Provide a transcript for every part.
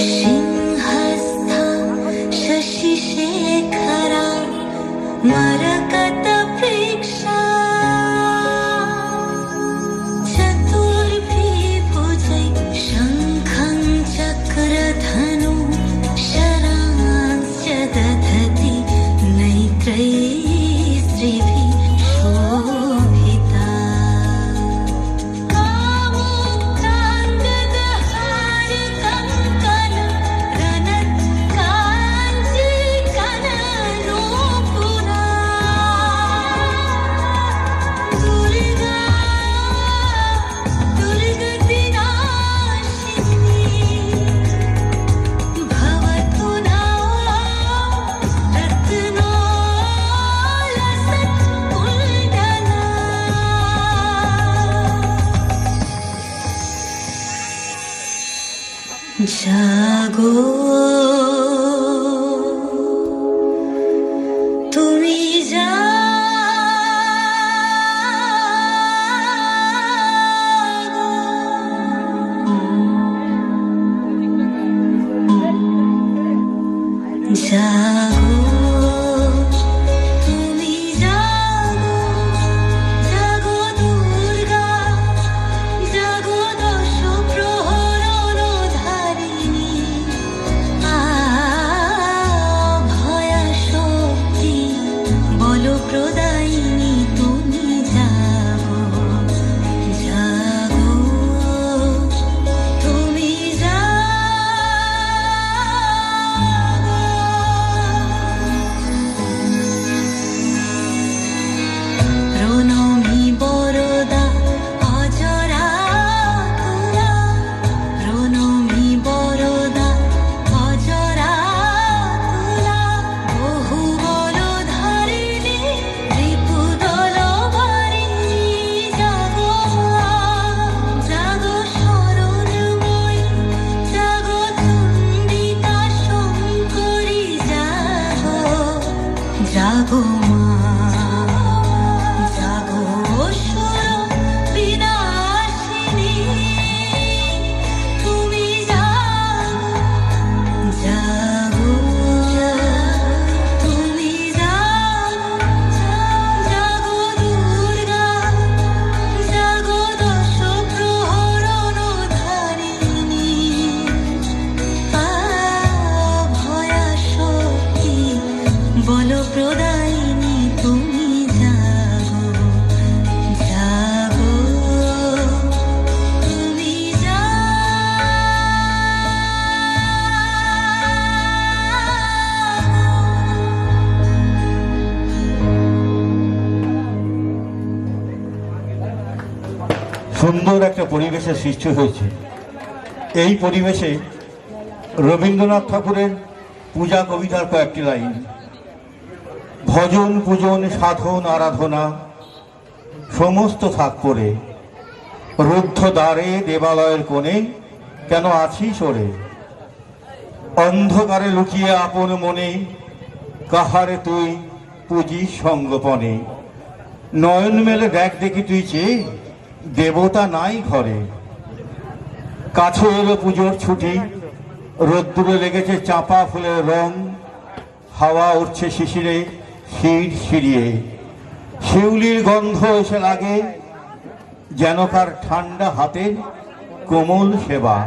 सिंहस्थ शशिशेखरा मरकतवृक्षा चतुर्भिर्भुजै शङ्खं चक्रधनु शरांश्च दधति नैत्रैस्त्रिभिः शोभिता জাগো তুমি জাগো তুমি জাগো জাগো দুর্গা জাগো দশ প্রহরণ ধারিণী ভয়া শক্তি বল প্রদায়িনী তুমি জাগো জাগো তুমি প্রণমী বরদা অজরা তুলা প্রণমী বরদা অজরা তুলা বহু বল ধারিণী রিপুদল বারিণী জাগো জাগো শরণময়ী জাগো চণ্ডিকা শঙ্করী জাগো জাগো মা জাগো অসুর বিনাশিনী তুমি জাগো জাগো তুমি জাগো দুর্গা জাগো দশ প্রহরণ ধারিণী ভয়া শক্তি বল প্রদায়িনী তুমি জাগো জাগো তুমি সুন্দর একটা পরিবেশের সৃষ্টি হয়েছে। এই পরিবেশে রবীন্দ্রনাথ ঠাকুরের পূজা কবিতার কয়েকটি লাইন। ভজন পূজন সাধন আরাধনা সমস্ত থাক করে, রুদ্ধ দ্বারে দেবালয়ের কোণে কেন আছি সরে, অন্ধকারে লুকিয়ে আপন মনে কাহারে তুই পুজিস সঙ্গপনে, নয়ন মেলে দেখ দেখি তুই চেয়ে দেবতা নাই ঘরে, কাছে এলো পুজোর ছুটি, রোদ্দুরে লেগেছে চাঁপা ফুলের রং, হাওয়া উঠছে শিশিরে শির শিরিয়ে, শিউলির গন্ধ এসে লাগে যেন কার ঠান্ডা হাতের কোমল সেবা,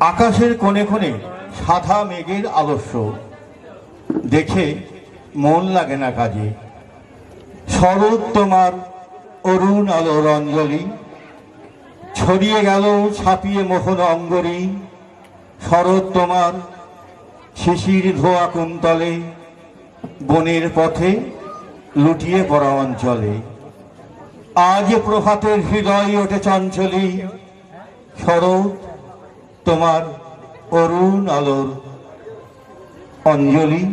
আকাশের কোণে কোণে সাদা মেঘের আলস্য, দেখে মন লাগে না কাজে, শরৎ তোমার অরুণ আলোর অঞ্জলি, ছড়িয়ে গেল ছাপিয়ে মোহন অঙ্গরি, শরৎ তোমার শিশির ধোয়া কুন্তলে, বনের পথে লুটিয়ে পড়া অঞ্চলে, আজ প্রভাতের হৃদয় ওঠে চঞ্চলী, শরৎ তোমার অরুণ আলোর অঞ্জলি।